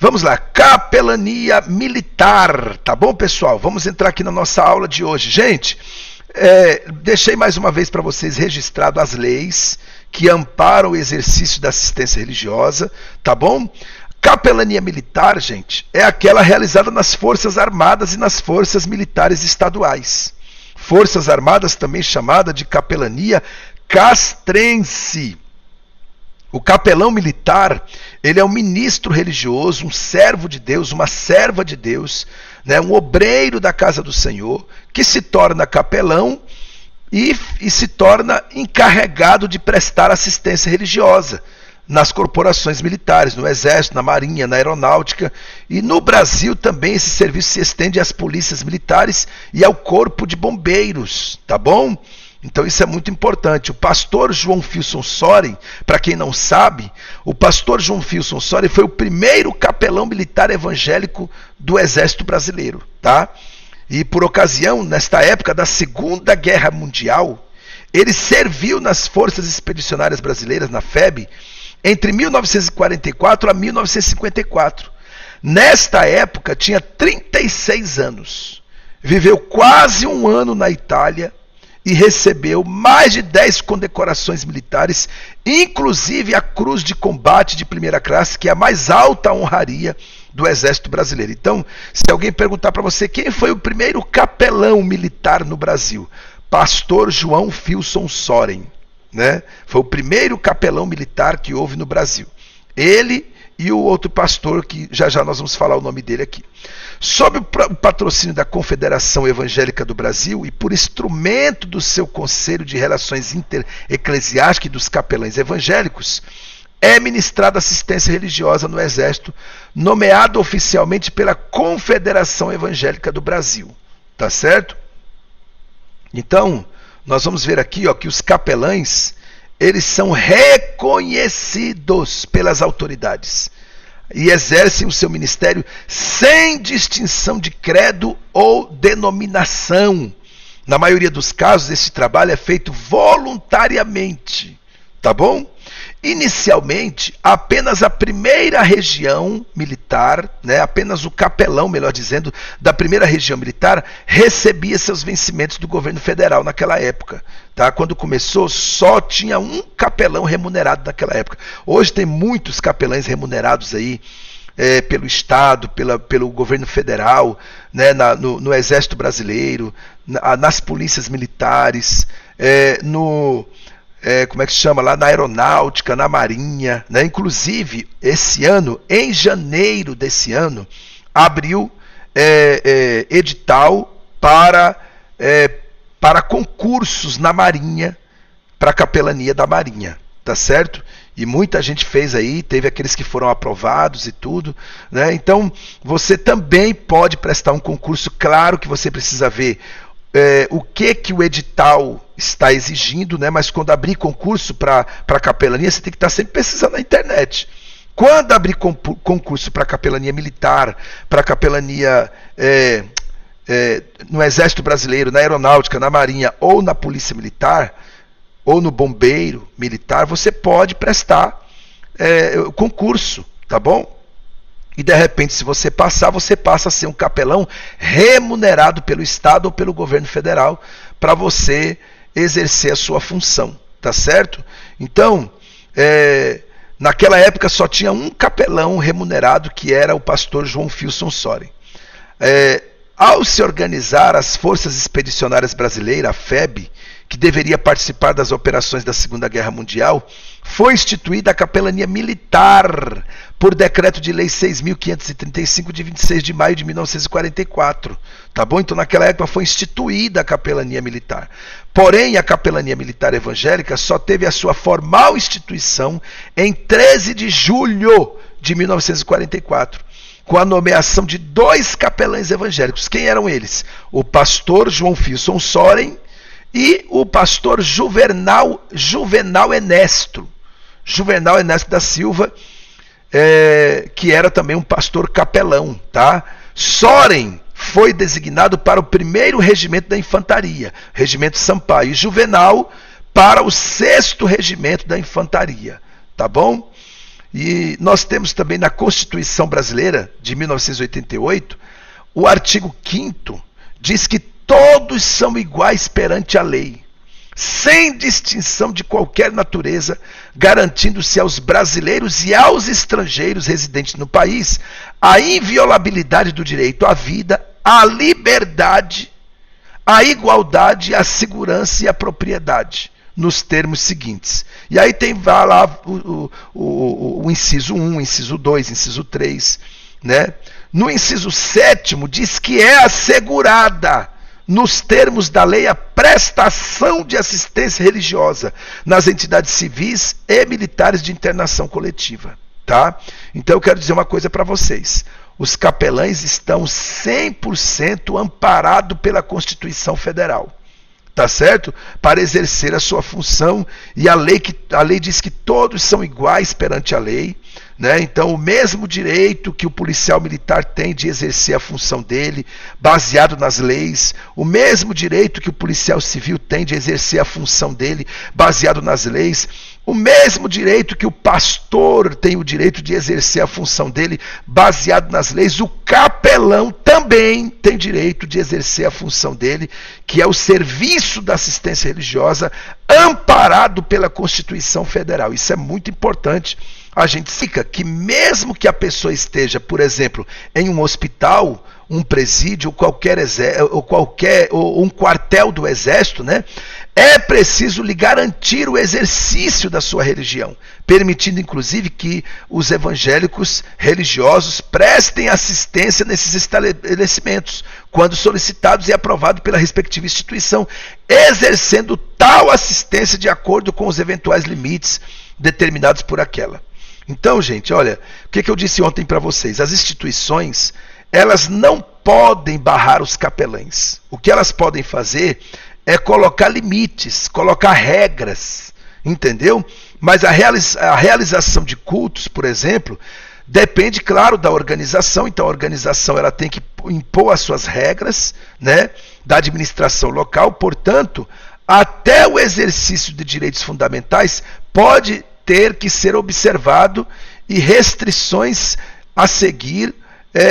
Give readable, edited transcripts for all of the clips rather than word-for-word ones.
Vamos lá, capelania militar, tá bom, pessoal? Vamos entrar aqui na nossa aula de hoje. Gente, deixei mais uma vez para vocês registrado as leis que amparam o exercício da assistência religiosa, tá bom? Capelania militar, gente, é aquela realizada nas Forças Armadas e nas Forças Militares Estaduais. Forças Armadas, também chamada de capelania castrense. O capelão militar, ele é um ministro religioso, um servo de Deus, uma serva de Deus, né, um obreiro da casa do Senhor, que se torna capelão e se torna encarregado de prestar assistência religiosa nas corporações militares, no Exército, na Marinha, na Aeronáutica. E no Brasil também esse serviço se estende às polícias militares e ao Corpo de Bombeiros, tá bom? Então isso é muito importante. O pastor João Filson Sorin, para quem não sabe, o pastor João Filson Sorin foi o primeiro capelão militar evangélico do Exército Brasileiro, tá? E por ocasião, nesta época da Segunda Guerra Mundial, ele serviu nas Forças Expedicionárias Brasileiras, na FEB, entre 1944 a 1954. Nesta época, tinha 36 anos. Viveu quase um ano na Itália e recebeu mais de 10 condecorações militares, inclusive a Cruz de Combate de primeira classe, que é a mais alta honraria do Exército Brasileiro. Então, se alguém perguntar para você quem foi o primeiro capelão militar no Brasil, pastor João Filson Sorin, né? Foi o primeiro capelão militar que houve no Brasil. Ele e o outro pastor, que já já nós vamos falar o nome dele aqui. Sob o patrocínio da Confederação Evangélica do Brasil e por instrumento do seu Conselho de Relações Intereclesiásticas e dos Capelães Evangélicos, é ministrada assistência religiosa no Exército, nomeado oficialmente pela Confederação Evangélica do Brasil. Tá certo? Então, nós vamos ver aqui, ó, que os capelães, eles são reconhecidos pelas autoridades e exercem o seu ministério sem distinção de credo ou denominação. Na maioria dos casos, esse trabalho é feito voluntariamente, tá bom? Inicialmente, apenas a primeira região militar, né, apenas o capelão, melhor dizendo, da primeira região militar, recebia seus vencimentos do governo federal naquela época. Tá? Quando começou, só tinha um capelão remunerado naquela época. Hoje tem muitos capelães remunerados aí, pelo Estado, pelo governo federal, né, no Exército Brasileiro, nas polícias militares, como é que se chama lá, na Aeronáutica, na Marinha, né? Inclusive, esse ano, em janeiro desse ano, abriu edital para concursos na Marinha, para a capelania da Marinha, tá certo? E muita gente fez aí, teve aqueles que foram aprovados e tudo, né? Então, você também pode prestar um concurso. Claro que você precisa ver o que o edital está exigindo, né? Mas quando abrir concurso para capelania, você tem que estar sempre pesquisando na internet. Quando abrir concurso para capelania militar, para capelania no Exército Brasileiro, na Aeronáutica, na Marinha ou na Polícia Militar, ou no Bombeiro Militar, você pode prestar concurso, tá bom? E de repente, se você passar, você passa a ser um capelão remunerado pelo Estado ou pelo governo federal para você exercer a sua função, tá certo? Então, naquela época só tinha um capelão remunerado, que era o pastor João Filson Sorin. Ao se organizar as Forças Expedicionárias Brasileiras, a FEB, que deveria participar das operações da Segunda Guerra Mundial, foi instituída a capelania militar por decreto de lei 6.535 de 26 de maio de 1944, tá bom? Então naquela época foi instituída a capelania militar. Porém, a capelania militar evangélica só teve a sua formal instituição em 13 de julho de 1944, com a nomeação de 2 capelães evangélicos. Quem eram eles? O pastor João Filson Sorin e o pastor Juvenal Ernesto da Silva, que era também um pastor capelão, tá? Sorin foi designado para o 1º Regimento da Infantaria, Regimento Sampaio, e Juvenal para o 6º Regimento da Infantaria, tá bom? E nós temos também na Constituição Brasileira de 1988, o artigo 5º diz que todos são iguais perante a lei, sem distinção de qualquer natureza, garantindo-se aos brasileiros e aos estrangeiros residentes no país a inviolabilidade do direito à vida, à liberdade, à igualdade, à segurança e à propriedade, nos termos seguintes. E aí tem lá o inciso 1, inciso 2, inciso 3, né? No inciso 7º diz que é assegurada, nos termos da lei, a prestação de assistência religiosa nas entidades civis e militares de internação coletiva, tá? Então eu quero dizer uma coisa para vocês. Os capelães estão 100% amparados pela Constituição Federal, tá certo? Para exercer a sua função, e a lei diz que todos são iguais perante a lei, né? Então o mesmo direito que o policial militar tem de exercer a função dele, baseado nas leis, o mesmo direito que o policial civil tem de exercer a função dele, baseado nas leis, o mesmo direito que o pastor tem o direito de exercer a função dele, baseado nas leis, o capelão também tem direito de exercer a função dele, que é o serviço da assistência religiosa, amparado pela Constituição Federal. Isso é muito importante. A gente fica que mesmo que a pessoa esteja, por exemplo, em um hospital, um presídio, ou um quartel do exército, né? É preciso lhe garantir o exercício da sua religião, permitindo inclusive que os evangélicos religiosos prestem assistência nesses estabelecimentos, quando solicitados e aprovados pela respectiva instituição, exercendo tal assistência de acordo com os eventuais limites determinados por aquela. Então, gente, olha, o que eu disse ontem para vocês? As instituições, elas não podem barrar os capelães. O que elas podem fazer é colocar limites, colocar regras, entendeu? Mas a realização de cultos, por exemplo, depende, claro, da organização. Então a organização ela tem que impor as suas regras, né, da administração local. Portanto, até o exercício de direitos fundamentais pode ter que ser observado e restrições a seguir,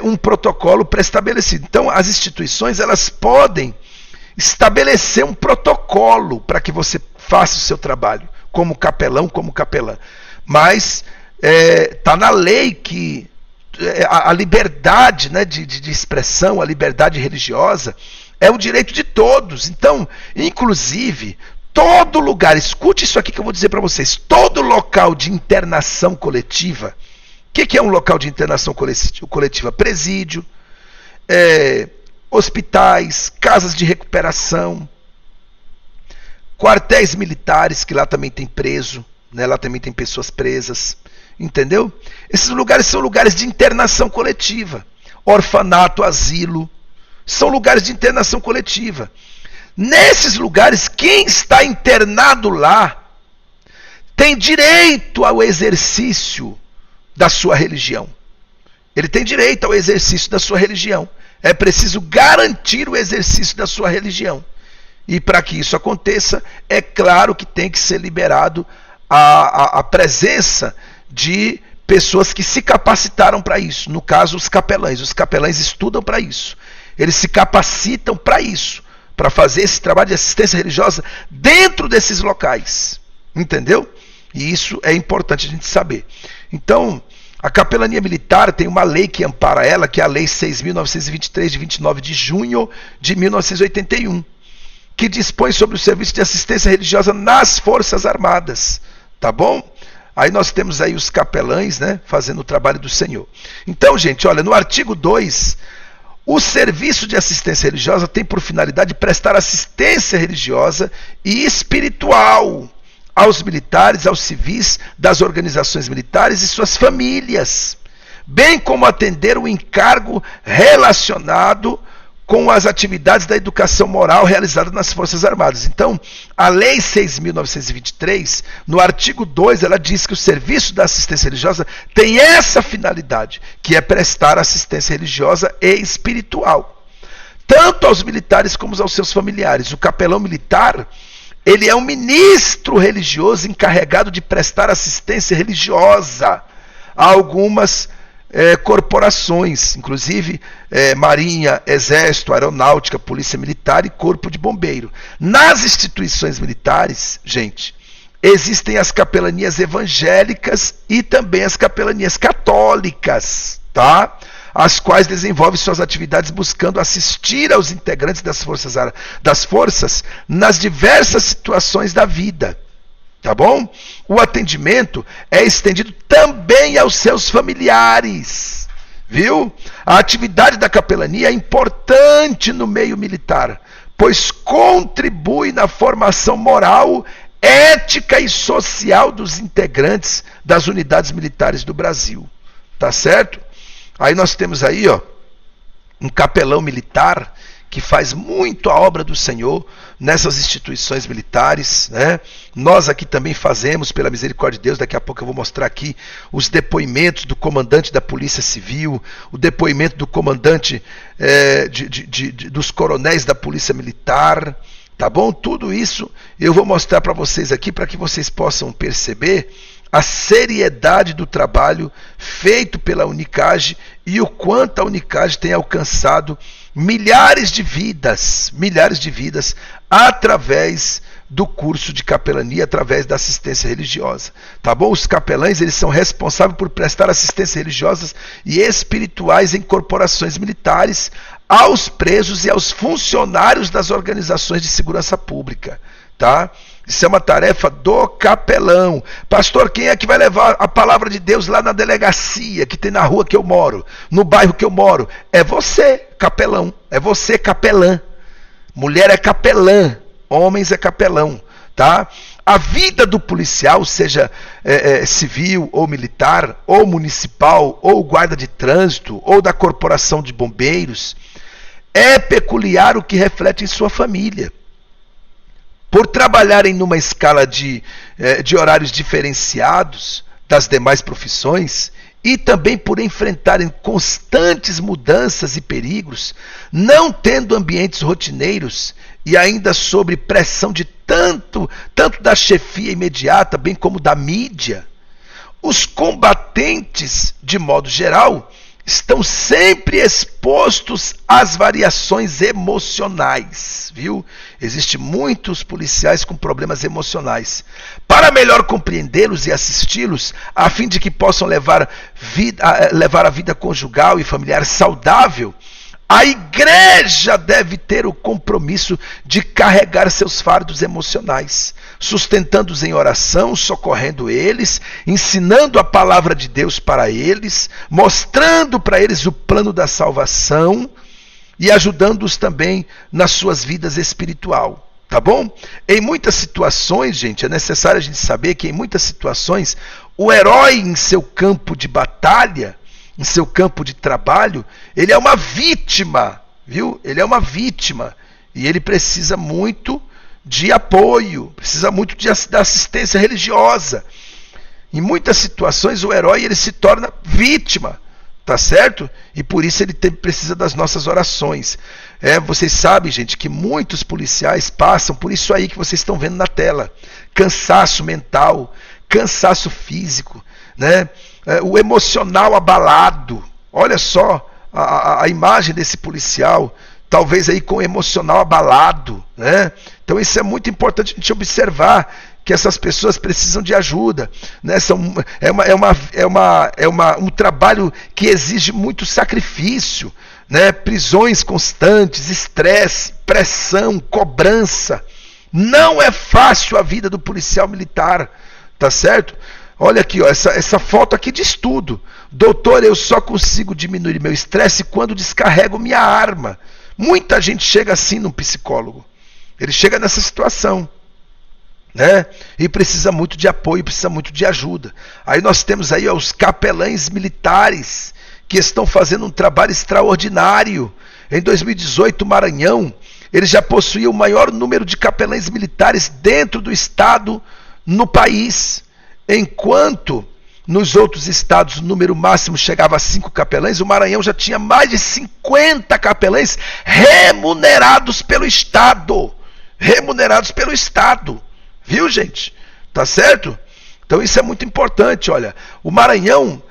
um protocolo pré-estabelecido. Então as instituições elas podem estabelecer um protocolo para que você faça o seu trabalho, como capelão, como capelã. Mas está na lei que a liberdade, né, de expressão, a liberdade religiosa, é o direito de todos. Então, inclusive, todo lugar, escute isso aqui que eu vou dizer para vocês, todo local de internação coletiva, o que é um local de internação coletiva? Presídio, hospitais, casas de recuperação, quartéis militares, que lá também tem preso, né? Lá também tem pessoas presas, entendeu? Esses lugares são lugares de internação coletiva. Orfanato, asilo, são lugares de internação coletiva. Nesses lugares, quem está internado lá tem direito ao exercício da sua religião. Ele tem direito ao exercício da sua religião. É preciso garantir o exercício da sua religião. E para que isso aconteça, é claro que tem que ser liberado a presença de pessoas que se capacitaram para isso. No caso, os capelães. Os capelães estudam para isso. Eles se capacitam para isso, para fazer esse trabalho de assistência religiosa dentro desses locais. Entendeu? E isso é importante a gente saber. Então, a capelania militar tem uma lei que ampara ela, que é a Lei 6.923, de 29 de junho de 1981, que dispõe sobre o serviço de assistência religiosa nas Forças Armadas. Tá bom? Aí nós temos aí os capelães, né, fazendo o trabalho do Senhor. Então, gente, olha, no artigo 2, o serviço de assistência religiosa tem por finalidade prestar assistência religiosa e espiritual aos militares, aos civis das organizações militares e suas famílias, bem como atender o encargo relacionado com as atividades da educação moral realizadas nas Forças Armadas. Então, a Lei 6.923, no artigo 2, ela diz que o serviço da assistência religiosa tem essa finalidade, que é prestar assistência religiosa e espiritual, tanto aos militares como aos seus familiares. O capelão militar, ele é um ministro religioso encarregado de prestar assistência religiosa a algumas corporações, inclusive Marinha, Exército, Aeronáutica, Polícia Militar e Corpo de Bombeiro. Nas instituições militares, gente, existem as capelanias evangélicas e também as capelanias católicas, tá? As quais desenvolvem suas atividades buscando assistir aos integrantes das forças nas diversas situações da vida. Tá bom? O atendimento é estendido também aos seus familiares, viu? A atividade da capelania é importante no meio militar, pois contribui na formação moral, ética e social dos integrantes das unidades militares do Brasil. Tá certo? Aí nós temos aí, ó, um capelão militar que faz muito a obra do Senhor nessas instituições militares, né? Nós aqui também fazemos, pela misericórdia de Deus. Daqui a pouco eu vou mostrar aqui os depoimentos do comandante da Polícia Civil, o depoimento do comandante dos coronéis da Polícia Militar, tá bom? Tudo isso eu vou mostrar para vocês aqui, para que vocês possam perceber a seriedade do trabalho feito pela Unicage e o quanto a Unicage tem alcançado milhares de vidas através do curso de capelania, através da assistência religiosa, tá bom? Os capelães, eles são responsáveis por prestar assistência religiosas e espirituais em corporações militares, aos presos e aos funcionários das organizações de segurança pública, tá? Isso é uma tarefa do capelão. Pastor, quem é que vai levar a palavra de Deus lá na delegacia que tem na rua que eu moro, no bairro que eu moro? É você, capelão. É você, capelã. Mulher é capelã, homens é capelão, tá? A vida do policial, seja civil ou militar, ou municipal, ou guarda de trânsito, ou da corporação de bombeiros, é peculiar o que reflete em sua família. Por trabalharem numa escala de horários diferenciados das demais profissões e também por enfrentarem constantes mudanças e perigos, não tendo ambientes rotineiros e ainda sob pressão de tanto da chefia imediata, bem como da mídia, os combatentes, de modo geral, estão sempre expostos às variações emocionais, viu? Existem muitos policiais com problemas emocionais. Para melhor compreendê-los e assisti-los, a fim de que possam levar a vida conjugal e familiar saudável, a igreja deve ter o compromisso de carregar seus fardos emocionais, sustentando-os em oração, socorrendo eles, ensinando a palavra de Deus para eles, mostrando para eles o plano da salvação e ajudando-os também nas suas vidas espiritual. Tá bom? Em muitas situações, gente, é necessário a gente saber que em muitas situações o herói em seu campo de batalha, em seu campo de trabalho, ele é uma vítima, viu? Ele é uma vítima e ele precisa muito de apoio, precisa muito da assistência religiosa. Em muitas situações o herói ele se torna vítima, tá certo? E por isso ele precisa das nossas orações. Vocês sabem, gente, que muitos policiais passam por isso aí que vocês estão vendo na tela: cansaço mental, cansaço físico, né? O emocional abalado. Olha só a imagem desse policial, talvez aí com o emocional abalado, né? Então isso é muito importante a gente observar, que essas pessoas precisam de ajuda, né? Um trabalho que exige muito sacrifício, né? Prisões constantes, estresse, pressão, cobrança. Não é fácil a vida do policial militar, tá certo? Olha aqui, ó, essa foto aqui diz tudo. Doutor, eu só consigo diminuir meu estresse quando descarrego minha arma. Muita gente chega assim num psicólogo. Ele chega nessa situação, né? E precisa muito de apoio, precisa muito de ajuda. Aí nós temos aí, ó, os capelães militares, que estão fazendo um trabalho extraordinário. Em 2018, o Maranhão, ele já possuía o maior número de capelães militares dentro do estado no país. Enquanto nos outros estados o número máximo chegava a 5 capelães, o Maranhão já tinha mais de 50 capelães remunerados pelo Estado. Remunerados pelo Estado. Viu, gente? Tá certo? Então isso é muito importante, olha. O Maranhão,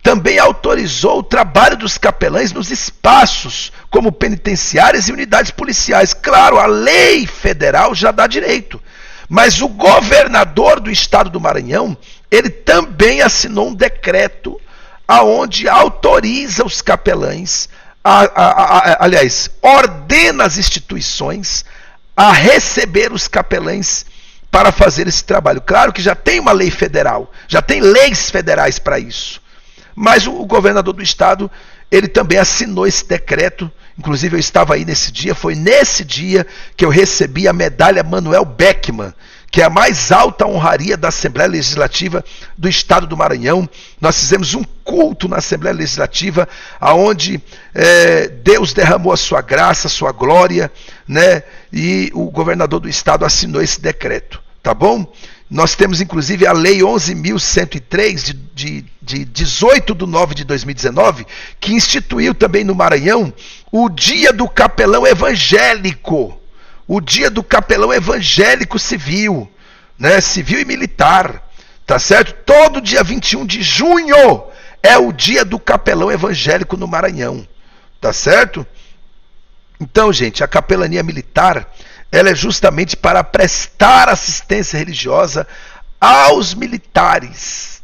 também autorizou o trabalho dos capelães nos espaços, como penitenciárias e unidades policiais. Claro, a lei federal já dá direito, mas o governador do estado do Maranhão, ele também assinou um decreto aonde autoriza os capelães, aliás, ordena as instituições a receber os capelães para fazer esse trabalho. Claro que já tem uma lei federal, já tem leis federais para isso. Mas o governador do estado, ele também assinou esse decreto. Inclusive eu estava aí nesse dia, foi nesse dia que eu recebi a medalha Manuel Beckmann, que é a mais alta honraria da Assembleia Legislativa do estado do Maranhão. Nós fizemos um culto na Assembleia Legislativa, onde Deus derramou a sua graça, a sua glória, né? E o governador do estado assinou esse decreto, tá bom? Nós temos inclusive a Lei 11.103 de 18/9/2019, que instituiu também no Maranhão o Dia do Capelão Evangélico. O Dia do Capelão Evangélico Civil, né? Civil e militar, tá certo? Todo dia 21 de junho é o Dia do Capelão Evangélico no Maranhão, tá certo? Então, gente, a capelania militar, ela é justamente para prestar assistência religiosa aos militares,